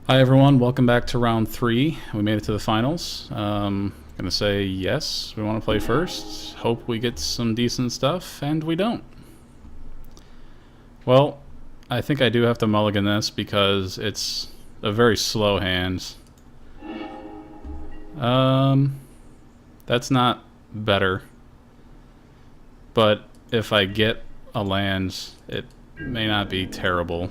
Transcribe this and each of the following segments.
Hi everyone, welcome back to round 3. We made it to the finals. Gonna say yes, we want to play first. Hope we get some decent stuff, and we don't. Well, I think I do have to mulligan this because it's a very slow hand. That's not better. But if I get a land, it may not be terrible.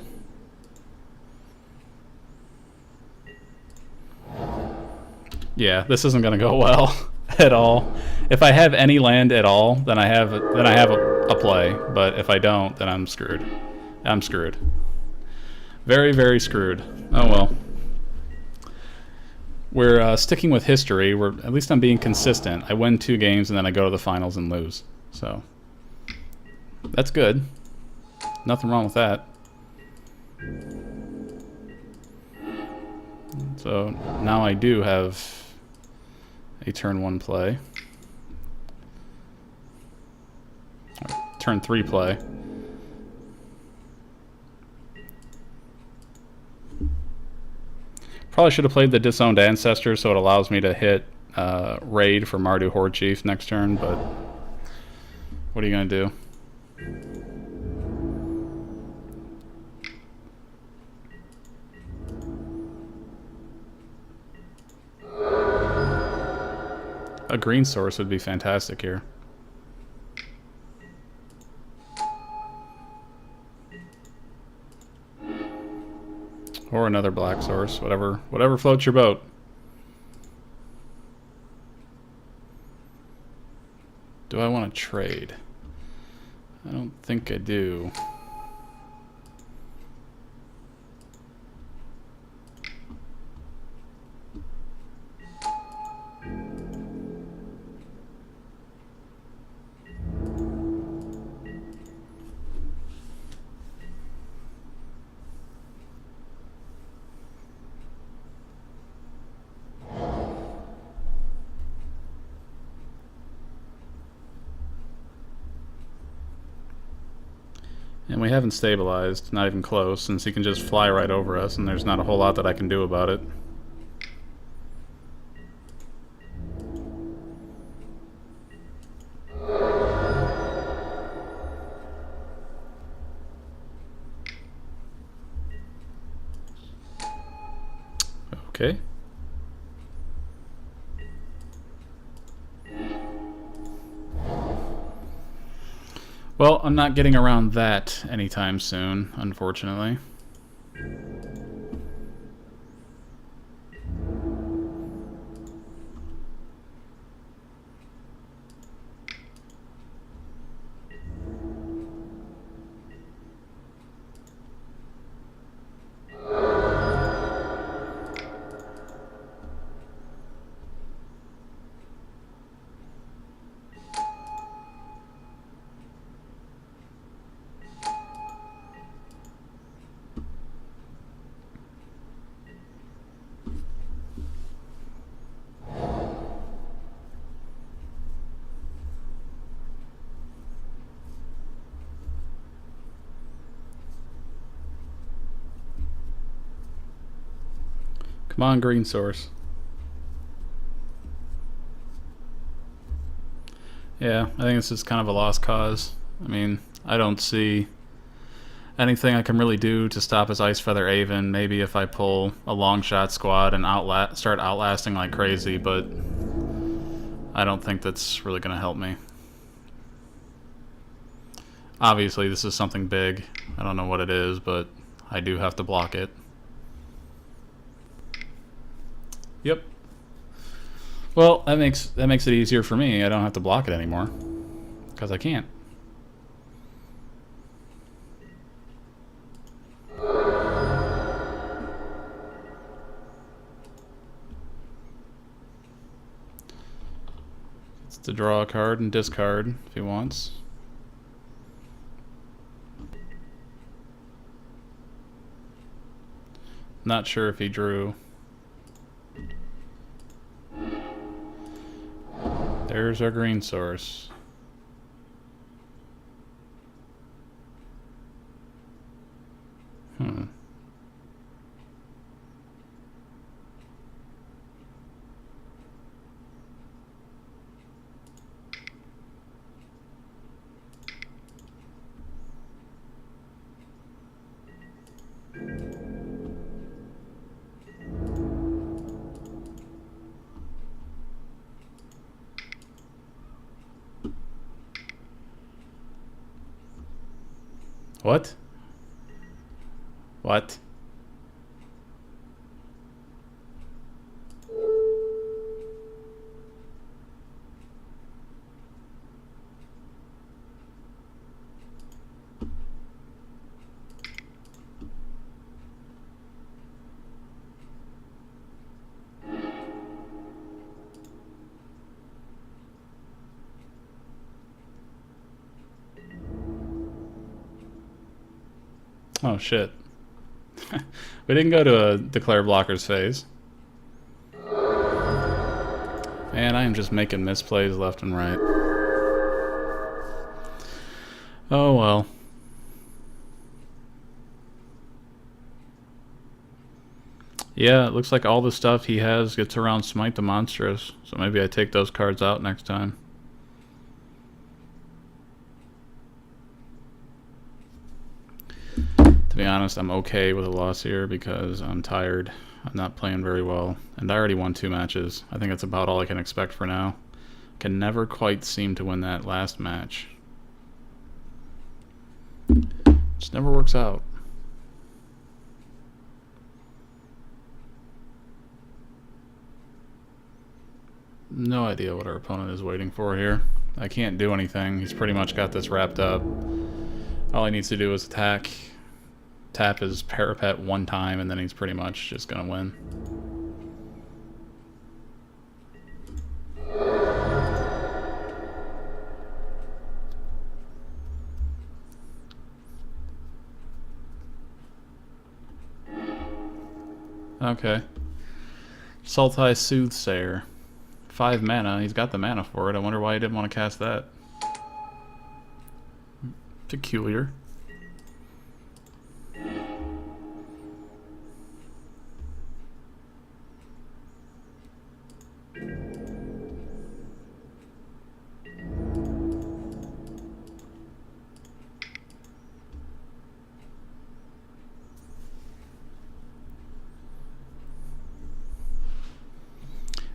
Yeah, this isn't gonna go well at all. If I have any land at all, then I have a play. But if I don't, then I'm screwed. I'm screwed. Very, very screwed. Oh well. We're sticking with history. At least I'm being consistent. I win 2 games and then I go to the finals and lose. So that's good. Nothing wrong with that. So now I do have a turn 1 play. Turn 3 play. Probably should have played the Disowned Ancestor so it allows me to hit Raid for Mardu Horde Chief next turn, but what are you going to do? A green source would be fantastic here. Or another black source, whatever floats your boat. Do I want to trade? I don't think I do. And we haven't stabilized, not even close, since he can just fly right over us, and there's not a whole lot that I can do about it. Okay. Well, I'm not getting around that anytime soon, unfortunately. Come on, green source. Yeah, I think this is kind of a lost cause. I mean, I don't see anything I can really do to stop his Ice Feather Aven. Maybe if I pull a long shot squad and start outlasting like crazy, but I don't think that's really going to help me. Obviously, this is something big. I don't know what it is, but I do have to block it. Yep. Well, that makes it easier for me. I don't have to block it anymore because I can't. It's to draw a card and discard if he wants. Not sure if he drew. There's our green source. What? What? Oh shit. We didn't go to a declare blockers phase. Man, I am just making misplays left and right. Oh well. Yeah, it looks like all the stuff he has gets around Smite the Monstrous, so maybe I take those cards out next time. To be honest, I'm okay with a loss here because I'm tired. I'm not playing very well, and I already won 2 matches. I think that's about all I can expect for now. Can never quite seem to win that last match. Just never works out. No idea what our opponent is waiting for here. I can't do anything. He's pretty much got this wrapped up. All he needs to do is attack, tap his parapet 1 time, and then he's pretty much just gonna win. Okay. Sultai Soothsayer. 5 mana. He's got the mana for it. I wonder why he didn't want to cast that. Peculiar.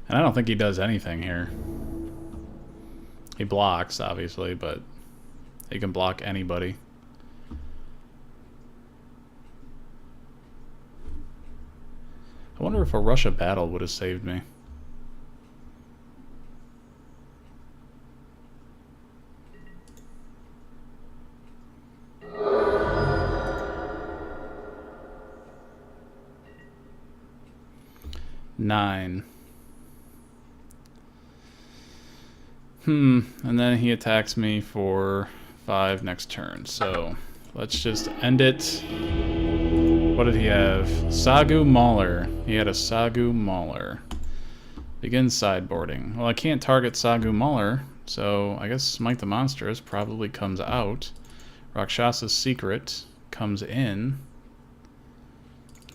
And I don't think he does anything here. He blocks, obviously, but he can block anybody. I wonder if a Russia battle would have saved me. Nine. And then he attacks me for 5 next turn. So let's just end it. What did he have? Sagu Mauler. He had a Sagu Mauler. Begin sideboarding. Well, I can't target Sagu Mauler, so I guess Smite the Monstrous probably comes out. Rakshasa's Secret comes in.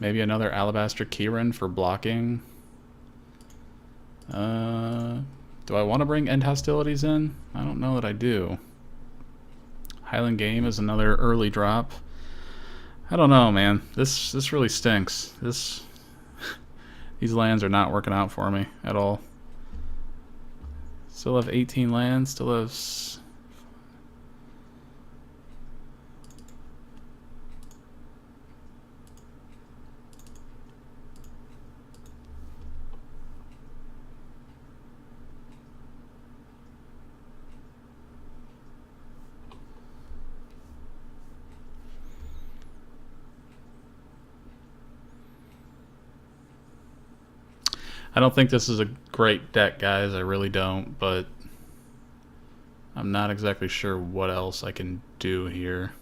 Maybe another Alabaster Kieran for blocking. Do I want to bring End Hostilities in? I don't know that I do. Highland Game is another early drop. I don't know, man. This really stinks. These lands are not working out for me at all. Still have 18 lands. Still have... I don't think this is a great deck, guys. I really don't, but I'm not exactly sure what else I can do here.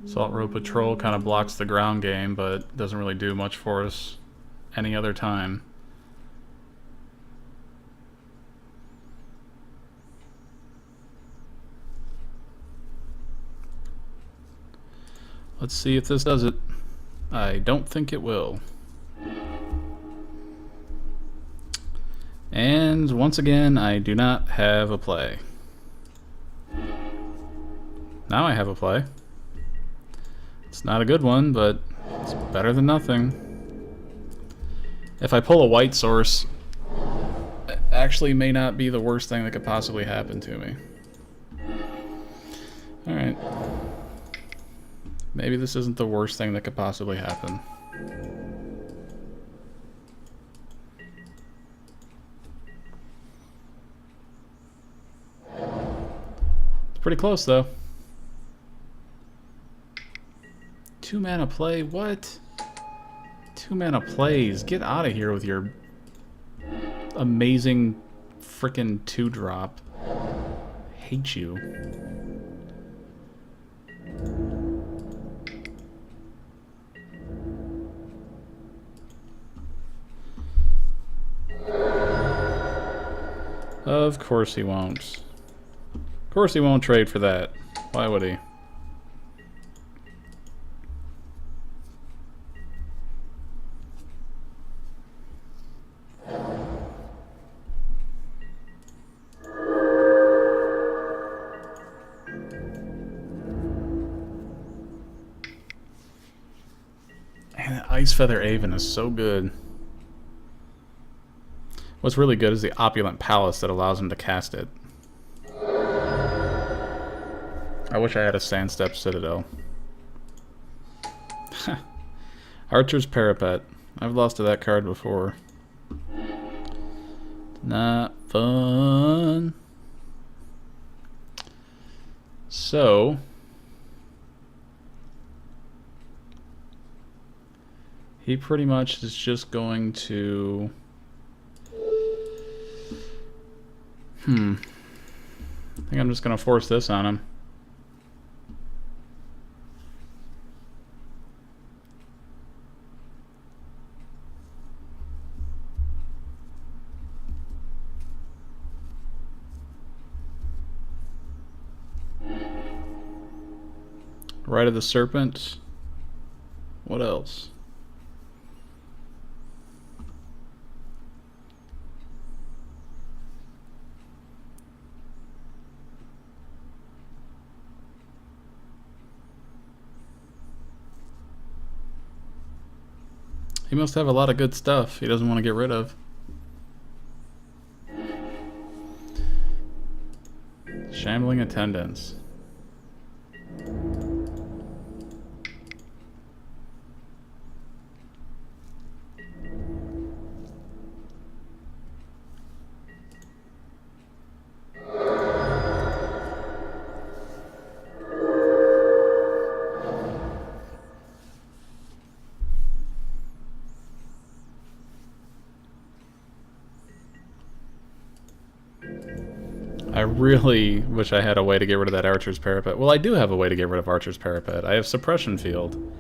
Salt Road Patrol kind of blocks the ground game, but doesn't really do much for us any other time. Let's see if this does it. I don't think it will. And once again, I do not have a play. Now I have a play. It's not a good one, but it's better than nothing. If I pull a white source, it actually may not be the worst thing that could possibly happen to me. Alright. Maybe this isn't the worst thing that could possibly happen. It's pretty close, though. 2 mana play? What? 2 mana plays. Get out of here with your amazing frickin' 2-drop. Hate you. Of course he won't. Of course he won't trade for that. Why would he? Man, Ice Feather Aven is so good. What's really good is the Opulent Palace that allows him to cast it. I wish I had a Sandstep Citadel. Archer's Parapet. I've lost to that card before. Not fun. So... he pretty much is just going to... I think I'm just going to force this on him. Rite of the Serpent. What else? He must have a lot of good stuff he doesn't want to get rid of. Shambling Attendants. I really wish I had a way to get rid of that Archer's Parapet. Well, I do have a way to get rid of Archer's Parapet. I have Suppression Field.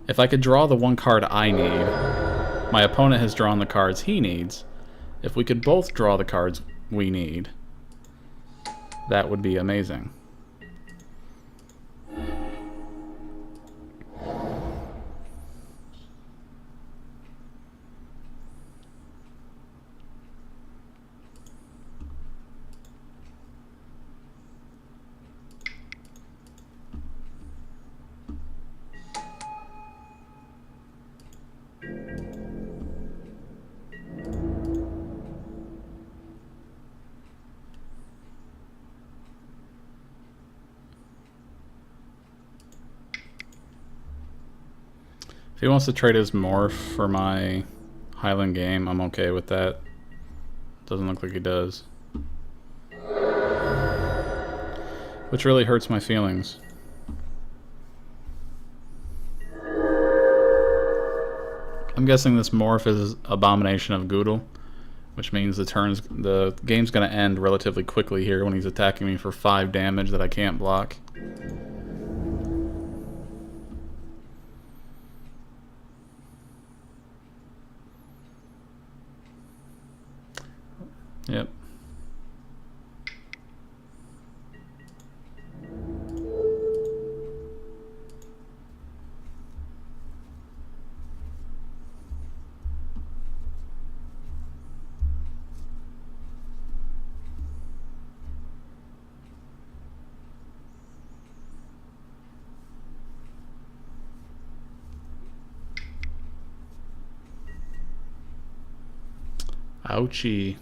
If I could draw the one card I need, my opponent has drawn the cards he needs. If we could both draw the cards we need, that would be amazing. If he wants to trade his Morph for my Highland Game, I'm okay with that. Doesn't look like he does. Which really hurts my feelings. I'm guessing this Morph is Abomination of Goodle, which means the game's going to end relatively quickly here when he's attacking me for 5 damage that I can't block. Yep. Ouchie.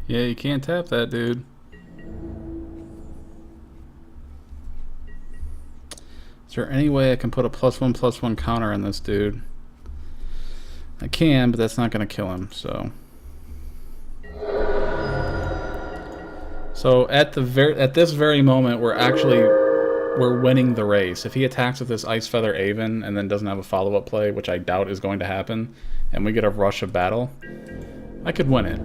Yeah, you can't tap that, dude. Is there any way I can put a +1/+1 counter on this dude? I can, but that's not going to kill him, so... So at this very moment, we're winning the race. If he attacks with this Ice Feather Aven and then doesn't have a follow-up play, which I doubt is going to happen, and we get a rush of battle, I could win it.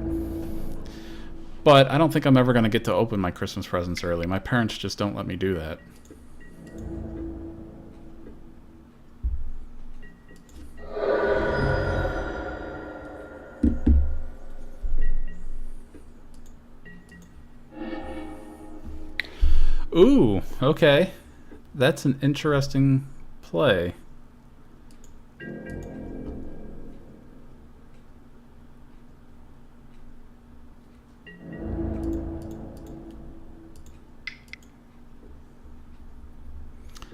But I don't think I'm ever going to get to open my Christmas presents early. My parents just don't let me do that. Ooh, okay. That's an interesting play.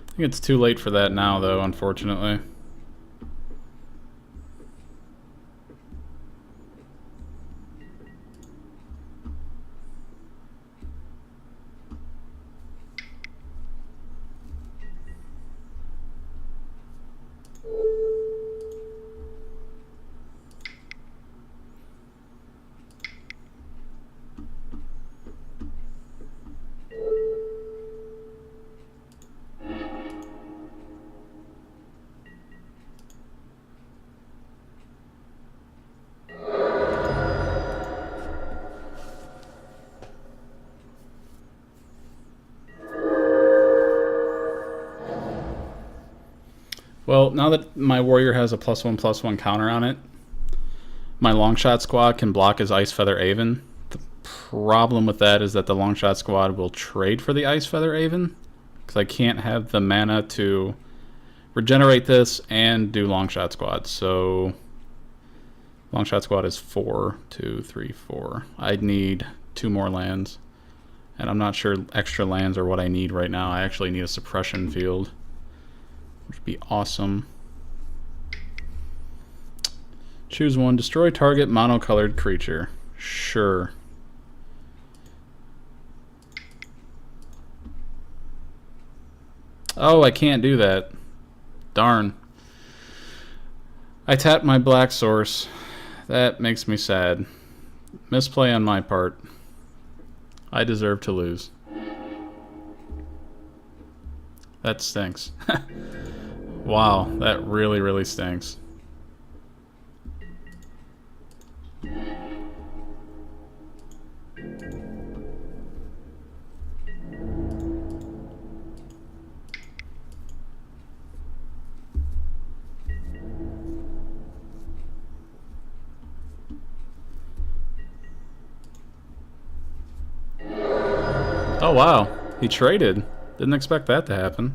I think it's too late for that now, though, unfortunately. Well, now that my warrior has a +1/+1 counter on it, my Longshot squad can block his Ice Feather Aven. The problem with that is that the Longshot squad will trade for the Ice Feather Aven, because I can't have the mana to regenerate this and do Longshot squad. So Longshot squad is 4, 2, 3, 4. I'd need 2 more lands, and I'm not sure extra lands are what I need right now. I actually need a suppression field, which would be awesome. Choose one. Destroy target monocolored creature. Sure. Oh, I can't do that. Darn. I tapped my black source. That makes me sad. Misplay on my part. I deserve to lose. That stinks. Wow, that really, really stinks. Oh wow, he traded. Didn't expect that to happen.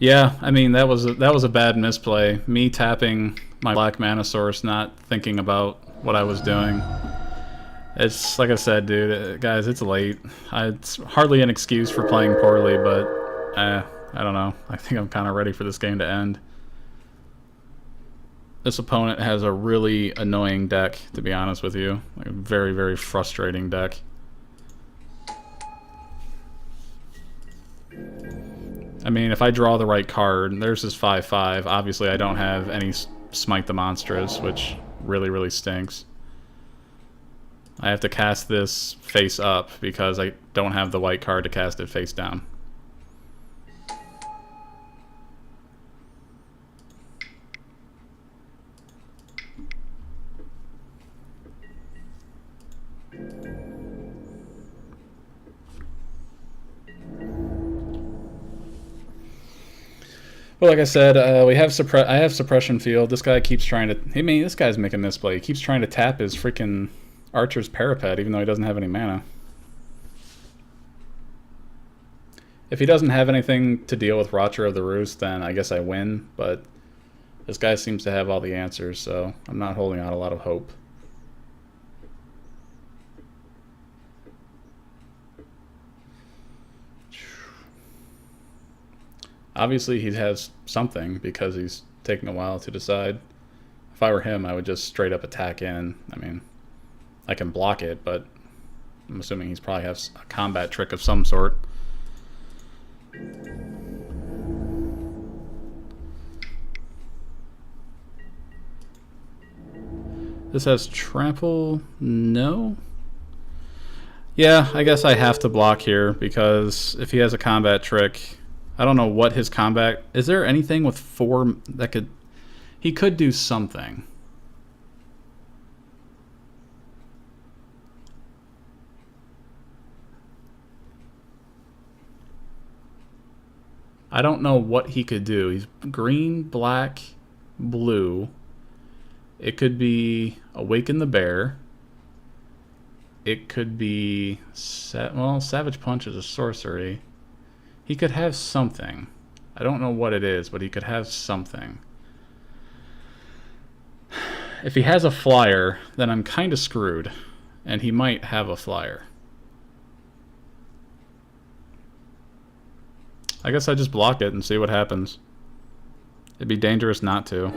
Yeah, I mean that was a bad misplay. Me tapping my black mana source, not thinking about what I was doing. It's like I said, dude, guys, it's late. It's hardly an excuse for playing poorly, but I don't know. I think I'm kind of ready for this game to end. This opponent has a really annoying deck, to be honest with you. Like a very, very frustrating deck. I mean, if I draw the right card, there's his 5/5. Obviously, I don't have any Smite the Monstrous, which really, really stinks. I have to cast this face up because I don't have the white card to cast it face down. Well, like I said, I have Suppression Field. This guy keeps trying to... I mean, this guy's making this play. He keeps trying to tap his freaking Archer's Parapet, even though he doesn't have any mana. If he doesn't have anything to deal with Watcher of the Roost, then I guess I win, but this guy seems to have all the answers, so I'm not holding out a lot of hope. Obviously, he has something because he's taking a while to decide. If I were him, I would just straight up attack in. I mean, I can block it, but I'm assuming he's probably has a combat trick of some sort. This has trample? No? Yeah, I guess I have to block here because if he has a combat trick... I don't know what his combat... Is there anything with 4 that could... He could do something. I don't know what he could do. He's green, black, blue. It could be Awaken the Bear. It could be... Well, Savage Punch is a sorcery. He could have something. I don't know what it is, but he could have something. If he has a flyer, then I'm kind of screwed. And he might have a flyer. I guess I just block it and see what happens. It'd be dangerous not to.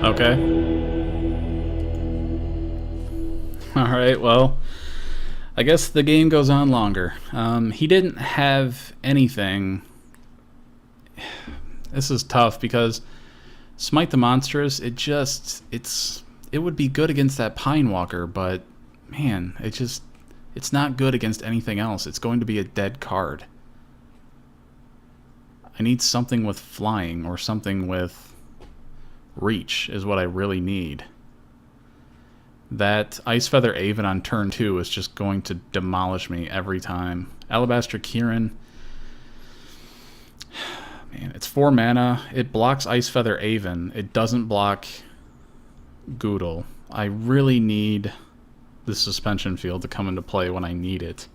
Okay. Alright, well, I guess the game goes on longer. He didn't have anything. This is tough because Smite the Monstrous, it would be good against that Pine Walker, but man, it's not good against anything else. It's going to be a dead card. I need something with flying or something with reach is what I really need. That Icefeather Aven on turn 2 is just going to demolish me every time. Alabaster Kieran. Man, it's 4 mana. It blocks Icefeather Aven. It doesn't block Goodle. I really need the Suspension Field to come into play when I need it.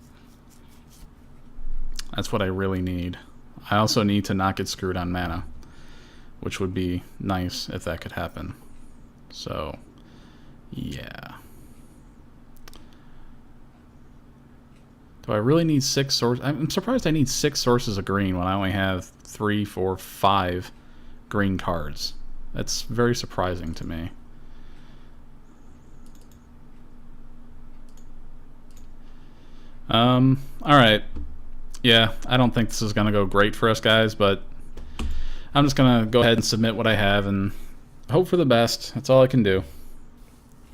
That's what I really need. I also need to not get screwed on mana, which would be nice if that could happen. So, yeah. Do I really need 6 sources? I'm surprised I need 6 sources of green when I only have 3, 4, 5 green cards. That's very surprising to me. Alright. Yeah, I don't think this is going to go great for us guys, but I'm just going to go ahead and submit what I have and hope for the best. That's all I can do.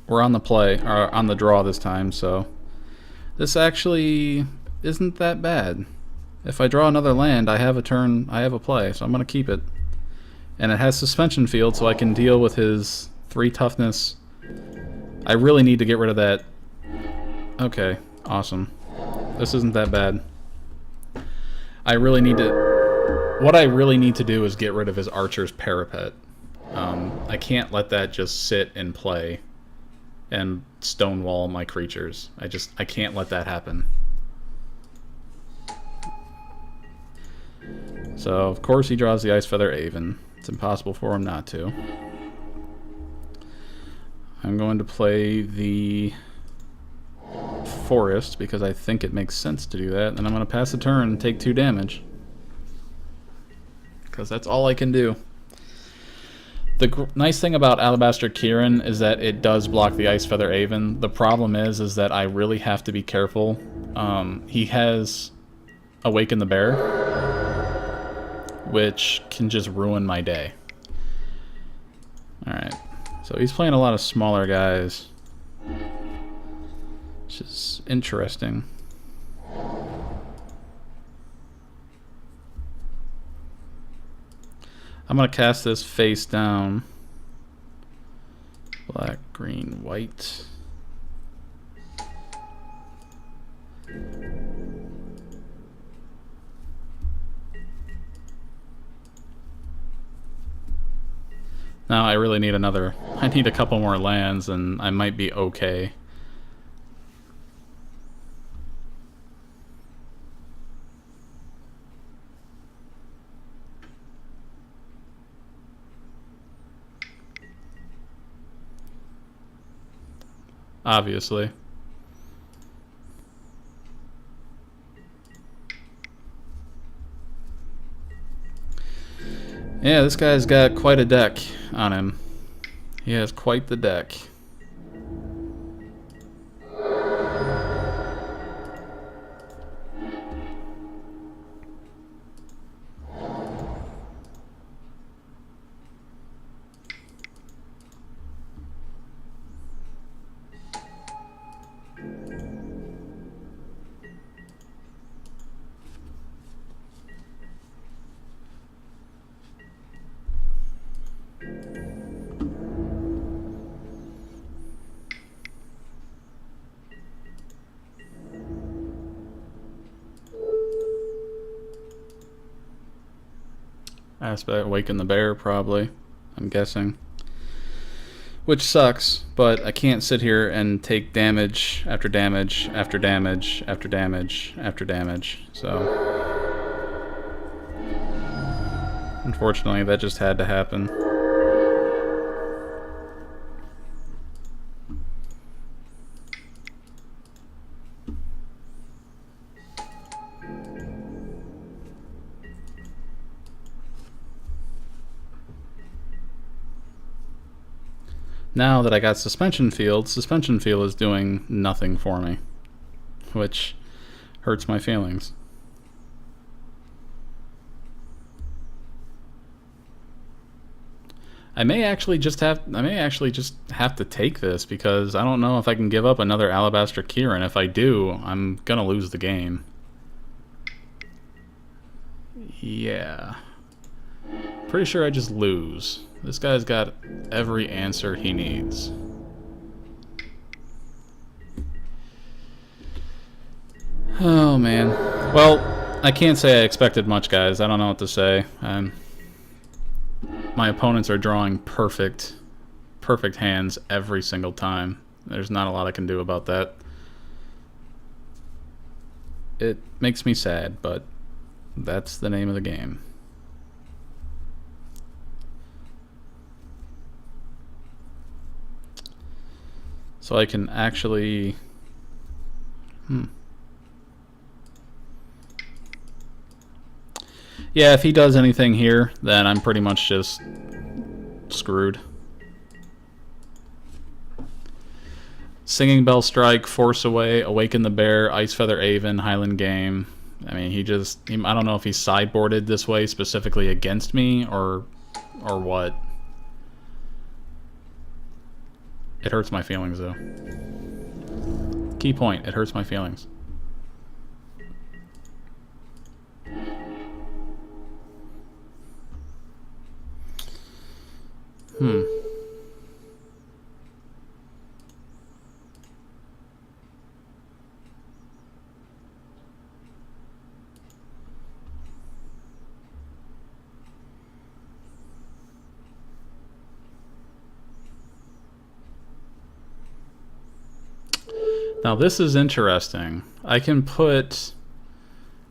We're on the play, or on the draw this time, so this actually isn't that bad. If I draw another land, I have a turn, I have a play, so I'm going to keep it. And it has Suspension Field, so I can deal with his 3 toughness. I really need to get rid of that. Okay, awesome. This isn't that bad. I really need to... What I really need to do is get rid of his Archer's Parapet. I can't let that just sit and play and stonewall my creatures. I can't let that happen. So, of course, he draws the Ice Feather Aven. It's impossible for him not to. I'm going to play the Forest because I think it makes sense to do that. And I'm going to pass the turn and take 2 damage. Because that's all I can do. The nice thing about Alabaster Kieran is that it does block the Ice Feather Aven. The problem is that I really have to be careful. He has Awaken the Bear, which can just ruin my day. Alright, so he's playing a lot of smaller guys, which is interesting. I'm going to cast this face down. Black, green, white. Now I really need I need a couple more lands and I might be okay. Obviously. Yeah, this guy's got quite a deck on him. He has quite the deck. Aspect Awaken the Bear, probably. I'm guessing. Which sucks, but I can't sit here and take damage after damage after damage after damage after damage. So, unfortunately, that just had to happen. Now that I got Suspension Field is doing nothing for me, which hurts my feelings. I may actually just have to take this because I don't know if I can give up another Alabaster Kieran. If I do, I'm gonna lose the game. Yeah. Pretty sure I just lose. This guy's got every answer he needs. Oh, man. Well, I can't say I expected much, guys. I don't know what to say. My opponents are drawing perfect hands every single time. There's not a lot I can do about that. It makes me sad, but that's the name of the game. So I can actually... Yeah, if he does anything here, then I'm pretty much just screwed. Singing Bell Strike, Force Away, Awaken the Bear, Ice Feather Aven, Highland Game. I mean, I don't know if he sideboarded this way specifically against me or what. It hurts my feelings, though. Key point, it hurts my feelings. Now this is interesting. I can put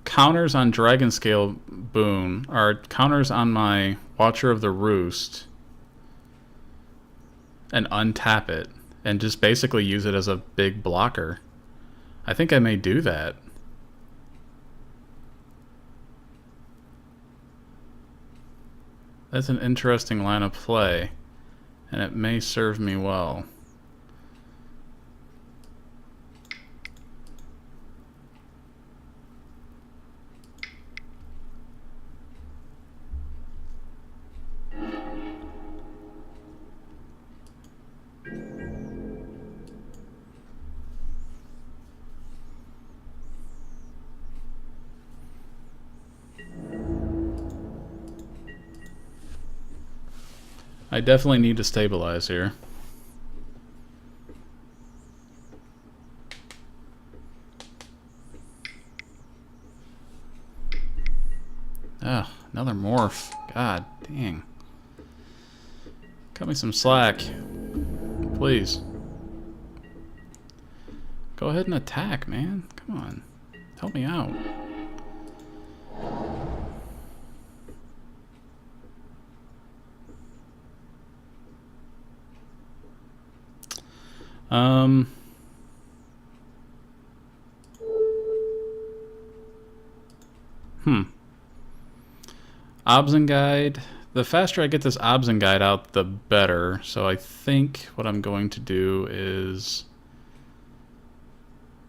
counters on Dragon Scale Boon, or counters on my Watcher of the Roost, and untap it, and just basically use it as a big blocker. I think I may do that. That's an interesting line of play, and it may serve me well. I definitely need to stabilize here. Ah, another morph. God dang. Cut me some slack. Please. Go ahead and attack, man. Come on. Help me out. Obsengide. The faster I get this Obsengide out, the better. So I think what I'm going to do is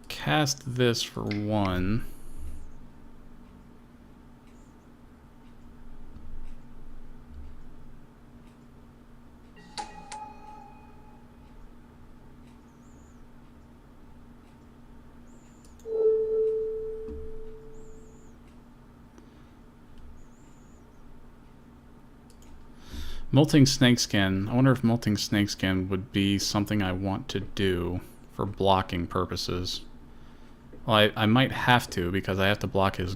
cast this for one. Molting Snakeskin. I wonder if Molting Snakeskin would be something I want to do for blocking purposes. Well, I might have to because I have to block his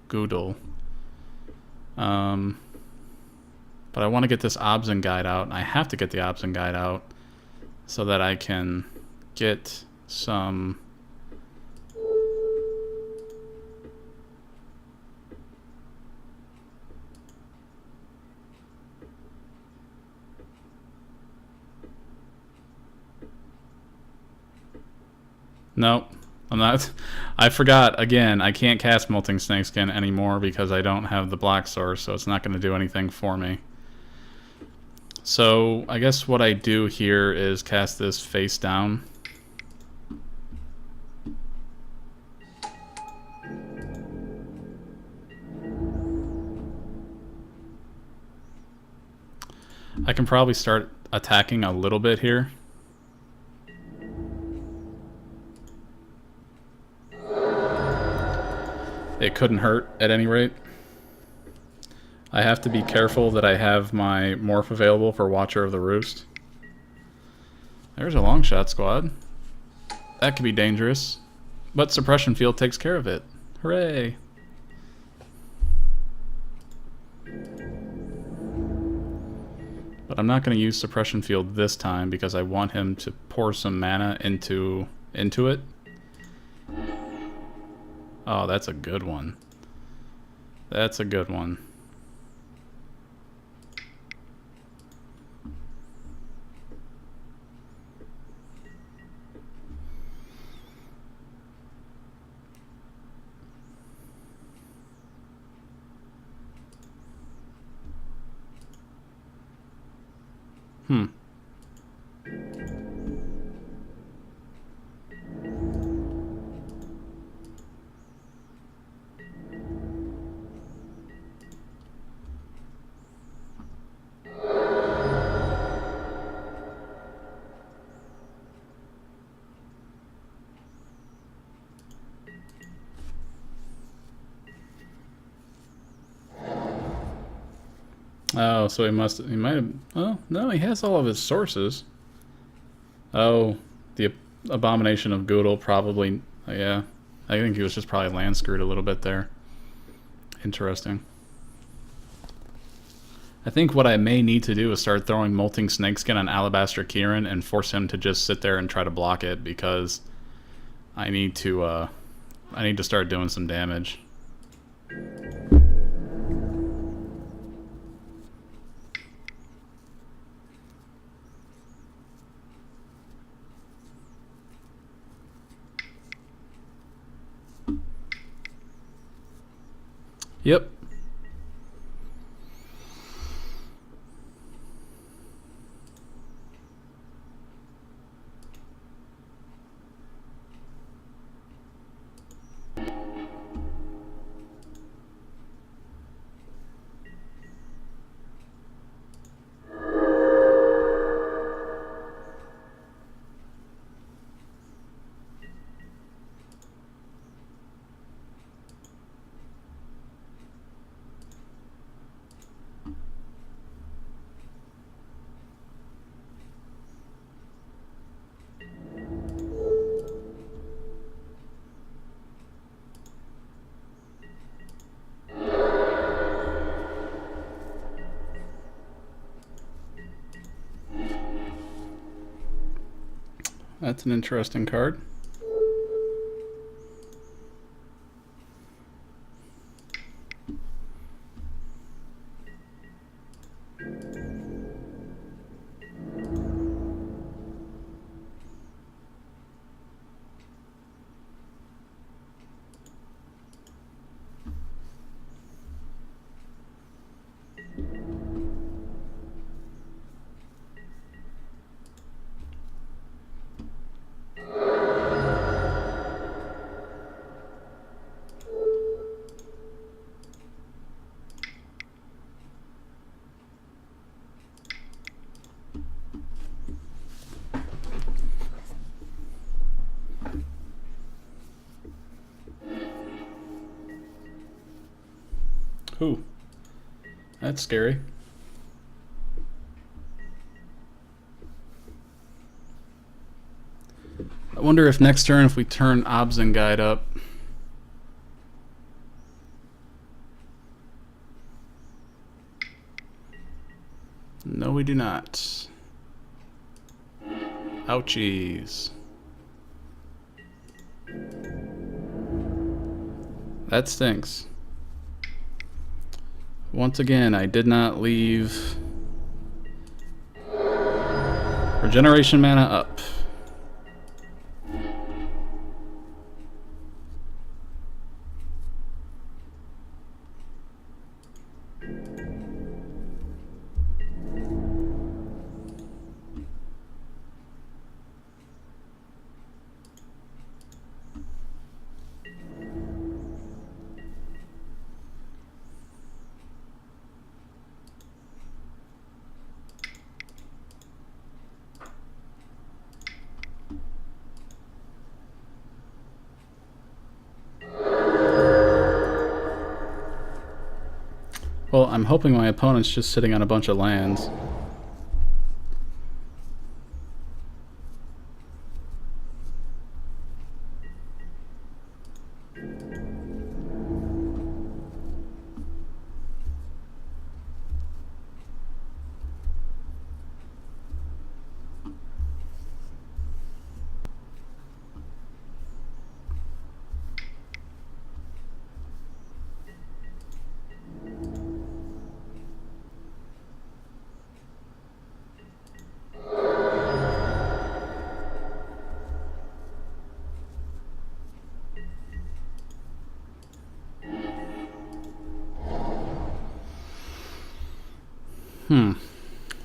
Goodle. But I want to get this Obsengide out, and I have to get the Obsengide out so that I can get some... Nope, I'm not. I forgot again. I can't cast Molting Snakeskin anymore because I don't have the black source, so it's not going to do anything for me. So I guess what I do here is cast this face down. I can probably start attacking a little bit here. It couldn't hurt, at any rate. I have to be careful that I have my morph available for Watcher of the Roost. There's a long shot squad. That could be dangerous. But Suppression Field takes care of it. Hooray! But I'm not going to use Suppression Field this time because I want him to pour some mana into it. Oh, that's a good one. That's a good one. Oh, so he might have, well, no, he has all of his sources. Oh, the Abomination of Goodle probably, yeah. I think he was just probably land screwed a little bit there. Interesting. I think what I may need to do is start throwing Molting Snakeskin on Alabaster Kieran and force him to just sit there and try to block it, because I need to start doing some damage. Yep. That's an interesting card. Ooh, that's scary. I wonder if next turn, if we turn Obzen Guide up. No, we do not. Ouchies. That stinks. Once again, I did not leave regeneration mana up. Well, I'm hoping my opponent's just sitting on a bunch of lands.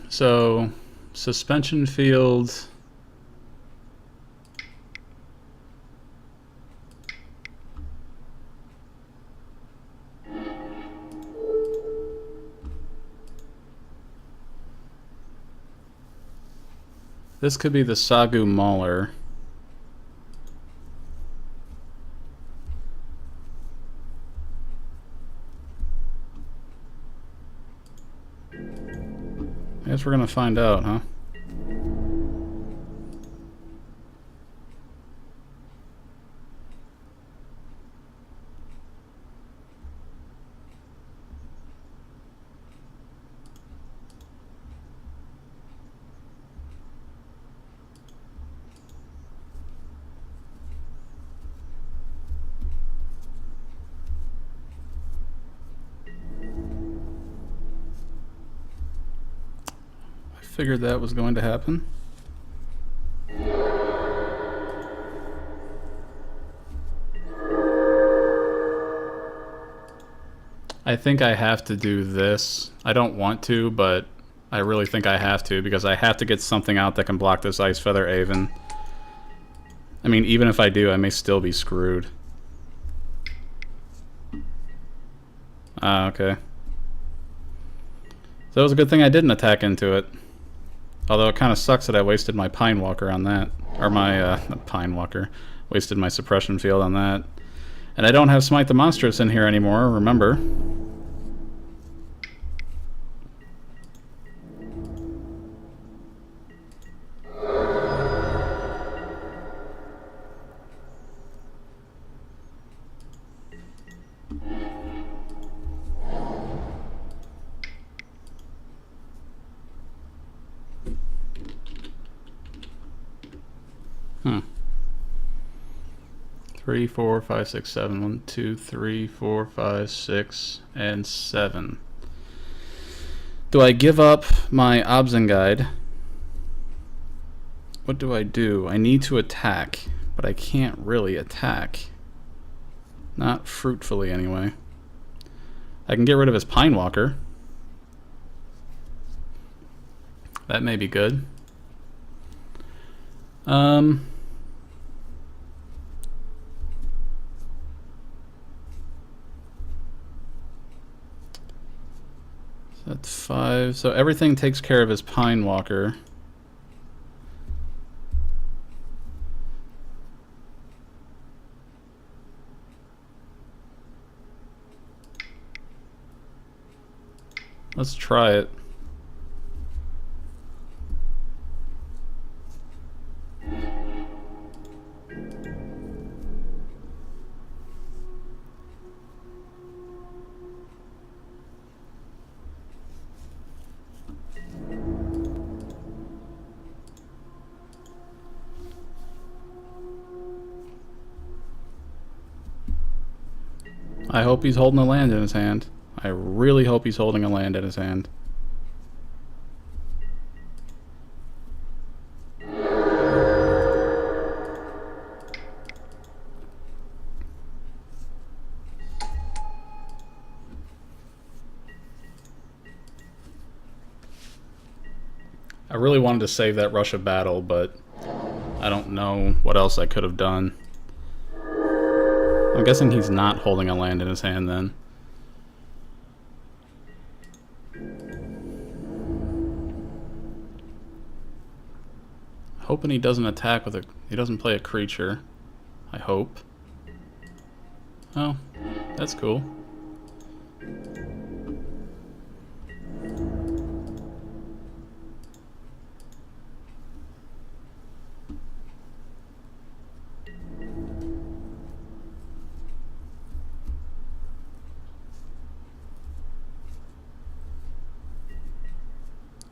So, suspension field. This could be the Sagu Mauler. I guess we're gonna find out, huh? Figured that was going to happen. I think I have to do this. I don't want to, but I really think I have to, because I have to get something out that can block this Ice Feather Aven. I mean, even if I do, I may still be screwed. Ah, okay. So it was a good thing I didn't attack into it. Although it kind of sucks that I wasted my Pine Walker on that. Or my, Pine Walker. Wasted my suppression field on that. And I don't have Smite the Monstrous in here anymore, remember. Hmm. 3, 4, 5, 6, 7. 1, 2, 3, 4, 5, 6, and 7. Do I give up my Obsengide? What do? I need to attack, but I can't really attack. Not fruitfully, anyway. I can get rid of his Pine Walker. That may be good. That's 5. So everything takes care of his Pine Walker. Let's try it. I hope he's holding a land in his hand. I really hope he's holding a land in his hand. I really wanted to save that rush of battle, but I don't know what else I could have done. I'm guessing he's not holding a land in his hand then. Hoping he doesn't attack with he doesn't play a creature. I hope. Oh, that's cool.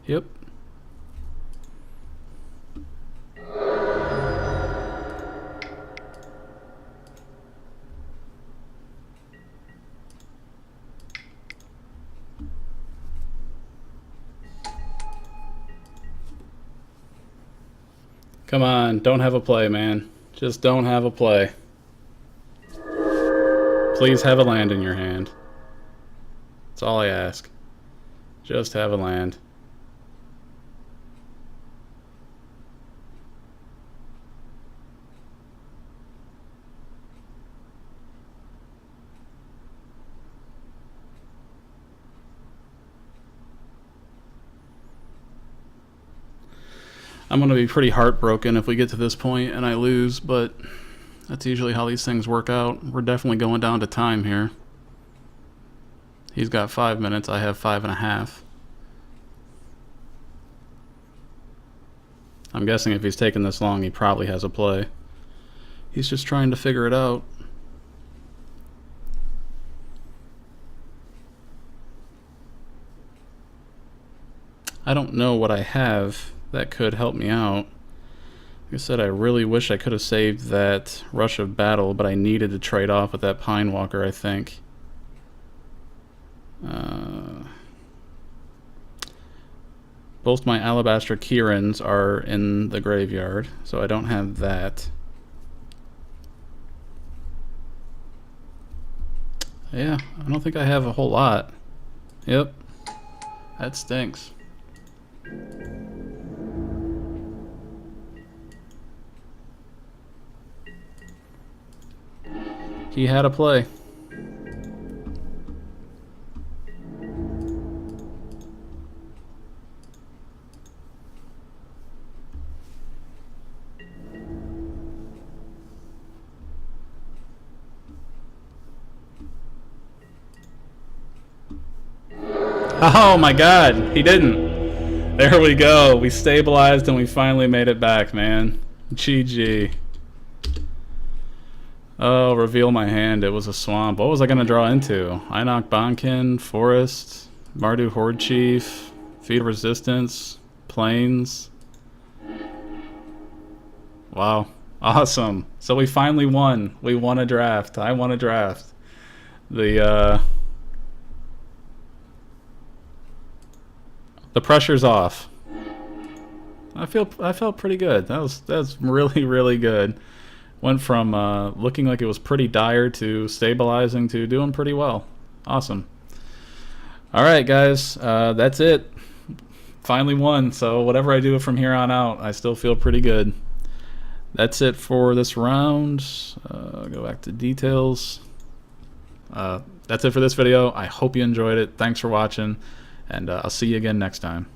Yep. Come on, don't have a play, man. Just don't have a play. Please have a land in your hand. That's all I ask. Just have a land. I'm going to be pretty heartbroken if we get to this point and I lose, but that's usually how these things work out. We're definitely going down to time here. He's got 5 minutes, I have 5.5. I'm guessing if he's taking this long, he probably has a play. He's just trying to figure it out. I don't know what I have that could help me out. Like I said, I really wish I could have saved that rush of battle, but I needed to trade off with that Pine Walker, I think. Both my alabaster Kirans are in the graveyard, so I don't have that. Yeah, I don't think I have a whole lot. Yep, that stinks. He had a play. Oh my god, he didn't. There we go. We stabilized and we finally made it back, man. GG. Oh, reveal my hand. It was a swamp. What was I going to draw into? Einok Bonkin, Forest, Mardu Horde Chief, Feed of Resistance, Plains. Wow. Awesome. So we finally won. We won a draft. I won a draft. The pressure's off. I felt pretty good. That's really, really good. Went from looking like it was pretty dire to stabilizing to doing pretty well. Awesome. All right, guys, that's it. Finally won. So whatever I do from here on out, I still feel pretty good. That's it for this round. Go back to details. That's it for this video. I hope you enjoyed it. Thanks for watching, and I'll see you again next time.